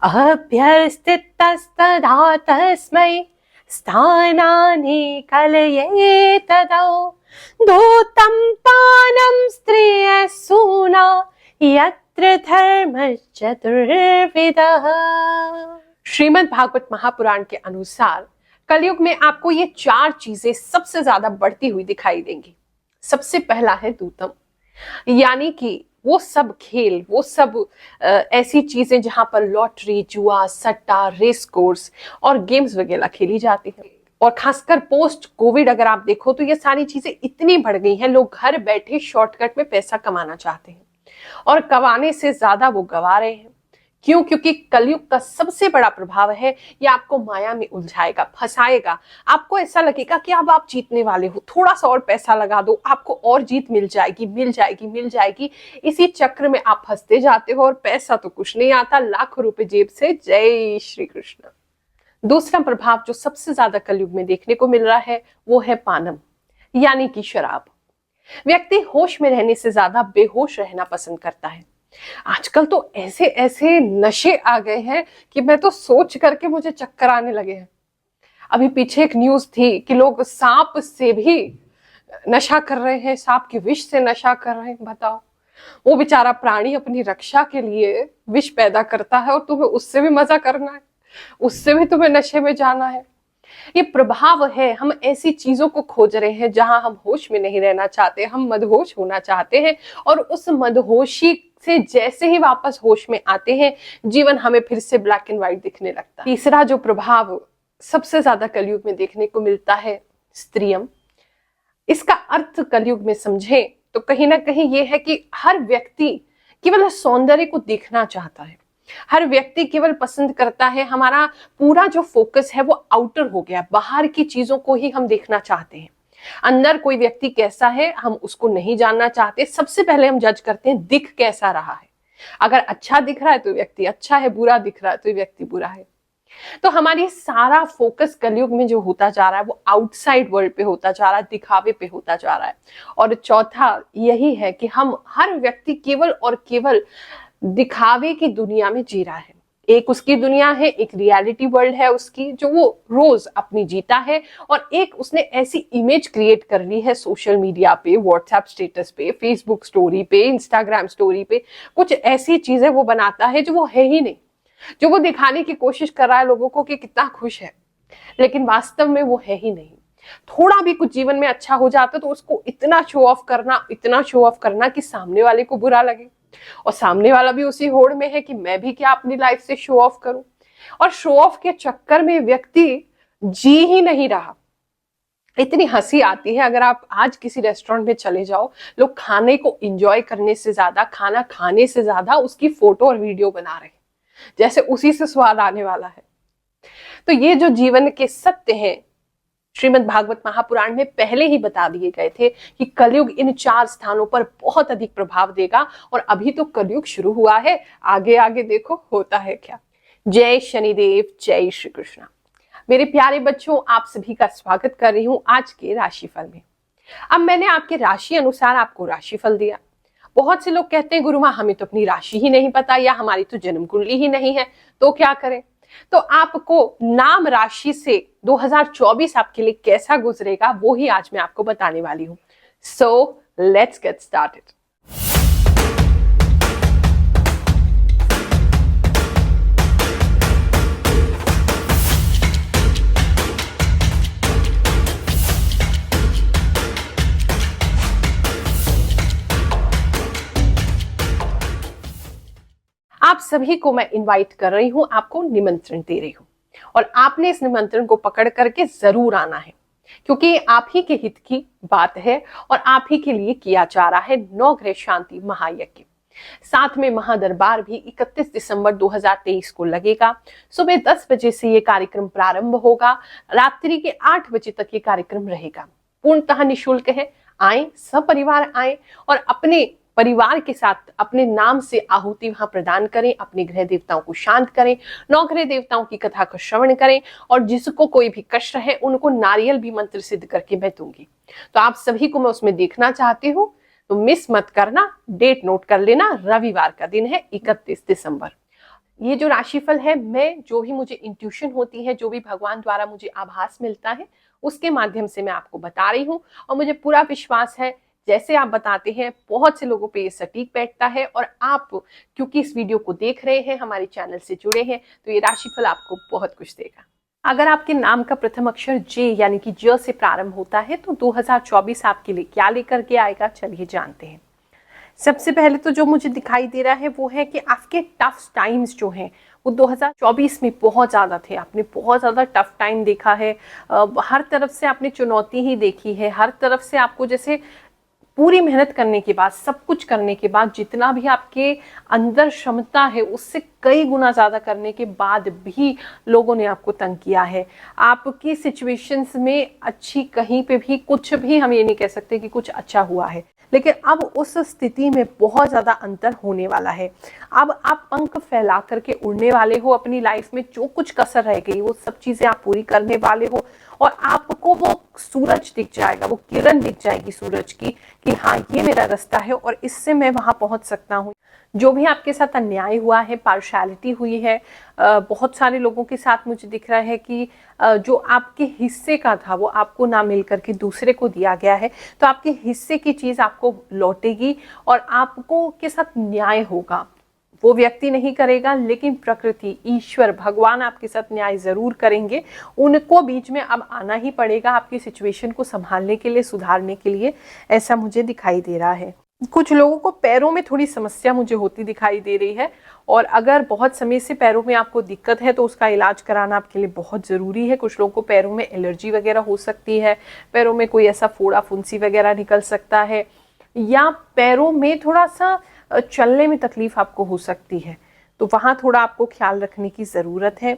अभ्यर्थितस्तदा तस्मै स्थानानि कलये तदौ दूतं पानं स्त्रियः सूना यत्र धर्मश्चतुर्विधः। श्रीमद् भागवत महापुराण के अनुसार कलयुग में आपको ये 4 चीजें सबसे ज्यादा बढ़ती हुई दिखाई देंगी। सबसे पहला है दूतम, यानी कि वो सब खेल, वो सब ऐसी चीजें जहां पर लॉटरी, जुआ, सट्टा, रेस कोर्स और गेम्स वगैरह खेली जाती हैं। और खासकर पोस्ट कोविड अगर आप देखो तो ये सारी चीजें इतनी बढ़ गई हैं, लोग घर बैठे शॉर्टकट में पैसा कमाना चाहते हैं और कमाने से ज्यादा वो गवा रहे हैं। क्यों? क्योंकि कलयुग का सबसे बड़ा प्रभाव है ये आपको माया में उलझाएगा, फंसाएगा। आपको ऐसा लगेगा कि अब आप जीतने वाले हो, थोड़ा सा और पैसा लगा दो, आपको और जीत मिल जाएगी, मिल जाएगी, मिल जाएगी। इसी चक्र में आप फंसते जाते हो और पैसा तो कुछ नहीं आता, लाखों रुपए जेब से। जय श्री कृष्ण। दूसरा प्रभाव जो सबसे ज्यादा कलयुग में देखने को मिल रहा है वो है पानम, यानी कि शराब। व्यक्ति होश में रहने से ज्यादा बेहोश रहना पसंद करता है। आजकल तो ऐसे ऐसे नशे आ गए हैं कि मैं तो सोच करके मुझे चक्कर आने लगे हैं। अभी पीछे एक न्यूज थी कि लोग सांप से भी नशा कर रहे हैं, सांप के विष से नशा कर रहे हैं। बताओ, वो बेचारा प्राणी अपनी रक्षा के लिए विष पैदा करता है और तुम्हें उससे भी मजा करना है, उससे भी तुम्हें नशे में जाना है। ये प्रभाव है। हम ऐसी चीजों को खोज रहे हैं जहां हम होश में नहीं रहना चाहते, हम मदहोश होना चाहते हैं। और उस मदहोशी से जैसे ही वापस होश में आते हैं, जीवन हमें फिर से ब्लैक एंड व्हाइट दिखने लगता है। तीसरा जो प्रभाव सबसे ज्यादा कलयुग में देखने को मिलता है, स्त्रियम। इसका अर्थ कलयुग में समझें तो कहीं ना कहीं ये है कि हर व्यक्ति केवल सौंदर्य को देखना चाहता है। हर व्यक्ति केवल पसंद करता है, हमारा पूरा जो फोकस है वो आउटर हो गया, बाहर की चीजों को ही हम देखना चाहते हैं। अंदर कोई व्यक्ति कैसा है हम उसको नहीं जानना चाहते। सबसे पहले हम जज करते हैं दिख कैसा रहा है। अगर अच्छा दिख रहा है तो व्यक्ति अच्छा है, बुरा दिख रहा है तो व्यक्ति बुरा है। तो हमारी सारा फोकस कलयुग में जो होता जा रहा है वो आउटसाइड वर्ल्ड पे होता जा रहा है, दिखावे पे होता जा रहा है। और चौथा यही है कि हम हर व्यक्ति केवल और केवल दिखावे की दुनिया में जी रहा है। एक उसकी दुनिया है, एक रियलिटी वर्ल्ड है उसकी, जो वो रोज अपनी जीता है। और एक उसने ऐसी इमेज क्रिएट कर ली है सोशल मीडिया पे, व्हाट्सएप स्टेटस पे, फेसबुक स्टोरी पे, इंस्टाग्राम स्टोरी पे, कुछ ऐसी चीजें वो बनाता है जो वो है ही नहीं, जो वो दिखाने की कोशिश कर रहा है लोगों को कि कितना खुश है, लेकिन वास्तव में वो है ही नहीं। थोड़ा भी कुछ जीवन में अच्छा हो जाता तो उसको इतना शो ऑफ करना, इतना शो ऑफ करना कि सामने वाले को बुरा लगे। और सामने वाला भी उसी होड़ में है कि मैं भी क्या अपनी लाइफ से शो ऑफ करूं। और शो ऑफ के चक्कर में व्यक्ति जी ही नहीं रहा। इतनी हंसी आती है, अगर आप आज किसी रेस्टोरेंट में चले जाओ, लोग खाने को एंजॉय करने से ज्यादा, खाना खाने से ज्यादा उसकी फोटो और वीडियो बना रहे हैं, जैसे उसी से स्वाद आने वाला है। तो ये जो जीवन के सत्य हैं श्रीमद् भागवत महापुराण में पहले ही बता दिए गए थे कि कलयुग इन 4 स्थानों पर बहुत अधिक प्रभाव देगा। और अभी तो कलयुग शुरू हुआ है, आगे आगे देखो होता है क्या। जय शनिदेव, जय श्री कृष्ण। मेरे प्यारे बच्चों, आप सभी का स्वागत कर रही हूं आज के राशिफल में। अब मैंने आपके राशि अनुसार आपको राशिफल दिया। बहुत से लोग कहते हैं गुरु माँ हमें तो अपनी राशि ही नहीं पता, या हमारी तो जन्म कुंडली ही नहीं है, तो क्या करें। तो आपको नाम राशि से 2024 आपके लिए कैसा गुजरेगा वो ही आज मैं आपको बताने वाली हूं। So let's get started. आप सभी को मैं इनवाइट कर रही हूं, आपको निमंत्रण दे रही हूं, और आपने इस निमंत्रण को पकड़ करके जरूर आना है, क्योंकि आप ही के हित की बात है और आप ही के लिए किया जा रहा है नवग्रह शांति महायज्ञ। साथ में महादरबार भी 31 दिसंबर 2023 को लगेगा। सुबह 10 बजे से ये कार्यक्रम प्रारंभ होगा, रात्रि के 8 बजे तक ये कार्यक्रम रहेगा। पूर्णतः निःशुल्क है। आए, सपरिवार आए और अपने परिवार के साथ अपने नाम से आहुति वहां प्रदान करें, अपने ग्रह देवताओं को शांत करें, नवग्रह देवताओं की कथा का श्रवण करें, और जिसको कोई भी कष्ट है उनको नारियल भी मंत्र सिद्ध करके मैं दूंगी। तो आप सभी को मैं उसमें देखना चाहती हूँ, तो मिस मत करना। डेट नोट कर लेना, रविवार का दिन है 31 दिसंबर। ये जो राशिफल है, मैं जो भी मुझे इंट्यूशन होती है, जो भी भगवान द्वारा मुझे आभास मिलता है, उसके माध्यम से मैं आपको बता रही हूँ। और मुझे पूरा विश्वास है जैसे आप बताते हैं बहुत से लोगों पे ये सटीक बैठता है। और आप क्योंकि इस वीडियो को देख रहे हैं, हमारे चैनल से जुड़े हैं, तो ये राशिफल आपको बहुत कुछ देगा। अगर आपके नाम का प्रथम अक्षर जे यानी कि ज से प्रारंभ होता है तो 2024 आपके लिए क्या लेकर के आएगा, चलिए जानते हैं। सबसे पहले तो जो मुझे दिखाई दे रहा है वो है कि आपके टफ टाइम्स जो हैं वो 2024 में बहुत ज़्यादा थे। आपने बहुत ज़्यादा टफ टाइम देखा है, हर तरफ से आपने चुनौती ही देखी है। हर तरफ से आपको जैसे पूरी मेहनत करने के बाद, सब कुछ करने के बाद, जितना भी आपके अंदर क्षमता है उससे कई गुना ज़्यादा करने के बाद भी लोगों ने आपको तंग किया है। आपकी सिचुएशंस में अच्छी कहीं पे भी कुछ भी हम ये नहीं कह सकते कि कुछ अच्छा हुआ है, लेकिन अब उस स्थिति में बहुत ज़्यादा अंतर होने वाला है। अब आप पंख फैला करके उड़ने वाले हो। अपनी लाइफ में जो कुछ कसर रह गई वो सब चीज़ें आप पूरी करने वाले हो और आपको वो सूरज दिख जाएगा, वो किरण दिख जाएगी सूरज की कि हाँ ये मेरा रास्ता है और इससे मैं वहां पहुंच सकता हूँ। जो भी आपके साथ अन्याय हुआ है, पार्शियलिटी हुई है, बहुत सारे लोगों के साथ मुझे दिख रहा है कि जो आपके हिस्से का था वो आपको ना मिल करके दूसरे को दिया गया है, तो आपके हिस्से की चीज आपको लौटेगी और आपको के साथ न्याय होगा। वो व्यक्ति नहीं करेगा लेकिन प्रकृति, ईश्वर, भगवान आपके साथ न्याय जरूर करेंगे। उनको बीच में अब आना ही पड़ेगा आपकी सिचुएशन को संभालने के लिए, सुधारने के लिए, ऐसा मुझे दिखाई दे रहा है। कुछ लोगों को पैरों में थोड़ी समस्या मुझे होती दिखाई दे रही है और अगर बहुत समय से पैरों में आपको दिक्कत है तो उसका इलाज कराना आपके लिए बहुत ज़रूरी है। कुछ लोगों को पैरों में एलर्जी वगैरह हो सकती है, पैरों में कोई ऐसा फोड़ा फुंसी वगैरह निकल सकता है, या पैरों में थोड़ा सा चलने में तकलीफ आपको हो सकती है, तो वहाँ थोड़ा आपको ख्याल रखने की ज़रूरत है।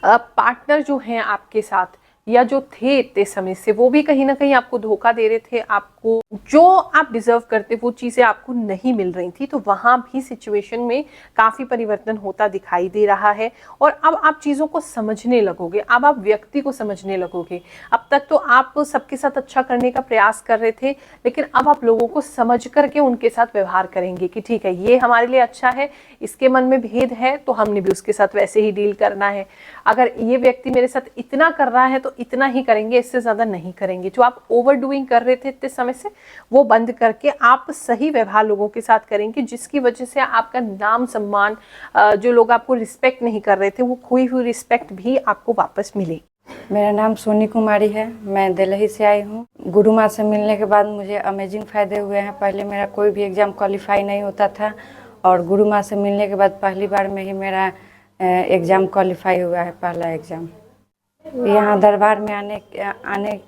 पार्टनर जो हैं आपके साथ या जो थे इतने समय से, वो भी कहीं ना कहीं आपको धोखा दे रहे थे। आपको जो आप डिजर्व करते वो चीज़ें आपको नहीं मिल रही थी, तो वहाँ भी सिचुएशन में काफ़ी परिवर्तन होता दिखाई दे रहा है। और अब आप चीज़ों को समझने लगोगे, अब आप व्यक्ति को समझने लगोगे। अब तक तो आप सबके साथ अच्छा करने का प्रयास कर रहे थे, लेकिन अब आप लोगों को समझ करके उनके साथ व्यवहार करेंगे कि ठीक है ये हमारे लिए अच्छा है, इसके मन में भेद है तो हमने भी उसके साथ वैसे ही डील करना है। अगर ये व्यक्ति मेरे साथ इतना कर रहा है तो इतना ही करेंगे, इससे ज़्यादा नहीं करेंगे। जो आप ओवर डूइंग कर रहे थे इतने समय से वो बंद करके आप सही व्यवहार लोगों के साथ करेंगे, जिसकी वजह से आपका नाम सम्मान, जो लोग आपको रिस्पेक्ट नहीं कर रहे थे वो खोई हुई रिस्पेक्ट भी आपको वापस मिले। मेरा नाम सोनी कुमारी है, मैं दिल्ली से आई हूँ। गुरु माँ से मिलने के बाद मुझे अमेजिंग फ़ायदे हुए हैं। पहले मेरा कोई भी एग्ज़ाम क्वालिफाई नहीं होता था और गुरु माँ से मिलने के बाद पहली बार में ही मेरा एग्ज़ाम क्वालिफाई हुआ है, पहला एग्ज़ाम। यहाँ दरबार में आने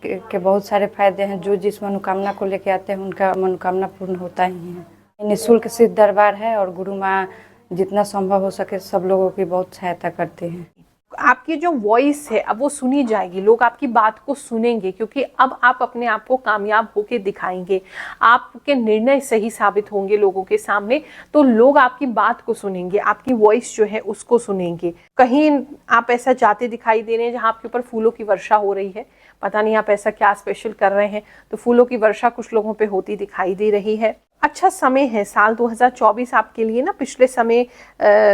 के बहुत सारे फ़ायदे हैं। जो जिस मनोकामना को लेके आते हैं उनका मनोकामना पूर्ण होता ही है। निःशुल्क सिद्ध दरबार है और गुरु माँ जितना संभव हो सके सब लोगों की बहुत सहायता करते हैं। आपकी जो वॉइस है अब वो सुनी जाएगी, लोग आपकी बात को सुनेंगे, क्योंकि अब आप अपने आप को कामयाब होके दिखाएंगे, आपके निर्णय सही साबित होंगे लोगों के सामने, तो लोग आपकी बात को सुनेंगे, आपकी वॉइस जो है उसको सुनेंगे। कहीं आप ऐसा जाते दिखाई दे रहे हैं जहाँ आपके ऊपर फूलों की वर्षा हो रही है, पता नहीं आप ऐसा क्या स्पेशल कर रहे हैं, तो फूलों की वर्षा कुछ लोगों पे होती दिखाई दे रही है। अच्छा समय है साल 2024 आपके लिए ना, पिछले समय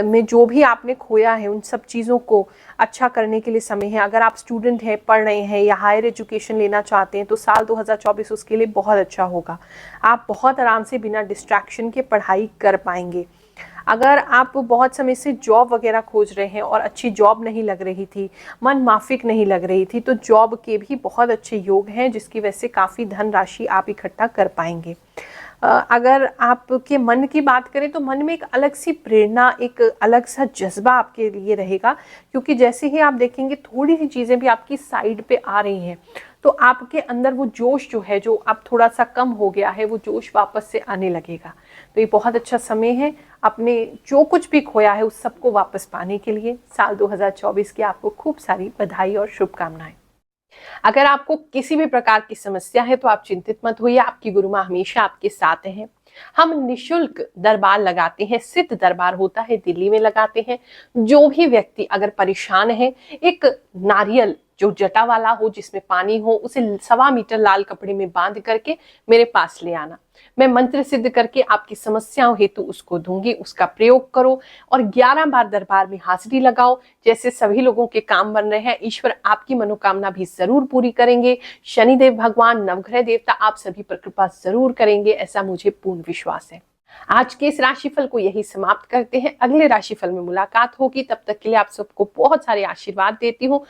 में जो भी आपने खोया है उन सब चीज़ों को अच्छा करने के लिए समय है। अगर आप स्टूडेंट हैं, पढ़ रहे हैं या हायर एजुकेशन लेना चाहते हैं तो साल 2024 उसके लिए बहुत अच्छा होगा। आप बहुत आराम से बिना डिस्ट्रैक्शन के पढ़ाई कर पाएंगे। अगर आप बहुत समय से जॉब वगैरह खोज रहे हैं और अच्छी जॉब नहीं लग रही थी, मन माफिक नहीं लग रही थी, तो जॉब के भी बहुत अच्छे योग हैं, जिसकी वजह से काफ़ी धनराशि आप इकट्ठा कर पाएंगे। अगर आपके मन की बात करें तो मन में एक अलग सी प्रेरणा, एक अलग सा जज्बा आपके लिए रहेगा, क्योंकि जैसे ही आप देखेंगे थोड़ी सी चीज़ें भी आपकी साइड पे आ रही हैं तो आपके अंदर वो जोश जो है, जो अब थोड़ा सा कम हो गया है, वो जोश वापस से आने लगेगा। तो ये बहुत अच्छा समय है अपने जो कुछ भी खोया है उस सबको वापस पाने के लिए। साल 2024 की आपको खूब सारी बधाई और शुभकामनाएं। अगर आपको किसी भी प्रकार की समस्या है तो आप चिंतित मत होइए, आपकी गुरु माँ हमेशा आपके साथ हैं। हम निशुल्क दरबार लगाते हैं, सिद्ध दरबार होता है, दिल्ली में लगाते हैं। जो भी व्यक्ति अगर परेशान है, एक नारियल जो जटा वाला हो, जिसमें पानी हो, उसे 1.25 मीटर लाल कपड़े में बांध करके मेरे पास ले आना। मैं मंत्र सिद्ध करके आपकी समस्याओं हेतु उसको दूंगी, उसका प्रयोग करो और 11 बार दरबार में हाजिरी लगाओ। जैसे सभी लोगों के काम बन रहे हैं, ईश्वर आपकी मनोकामना भी जरूर पूरी करेंगे। शनिदेव भगवान, नवग्रह देवता आप सभी पर कृपा जरूर करेंगे, ऐसा मुझे पूर्ण विश्वास है। आज के इस राशिफल को यही समाप्त करते हैं। अगले राशिफल में मुलाकात होगी, तब तक के लिए आप सबको बहुत सारे आशीर्वाद देती हूँ।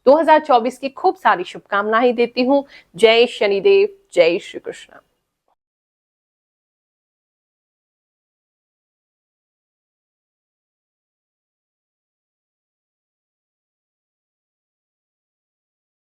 2024 की खूब सारी शुभकामनाएं देती हूँ। जय शनिदेव, जय श्री कृष्ण।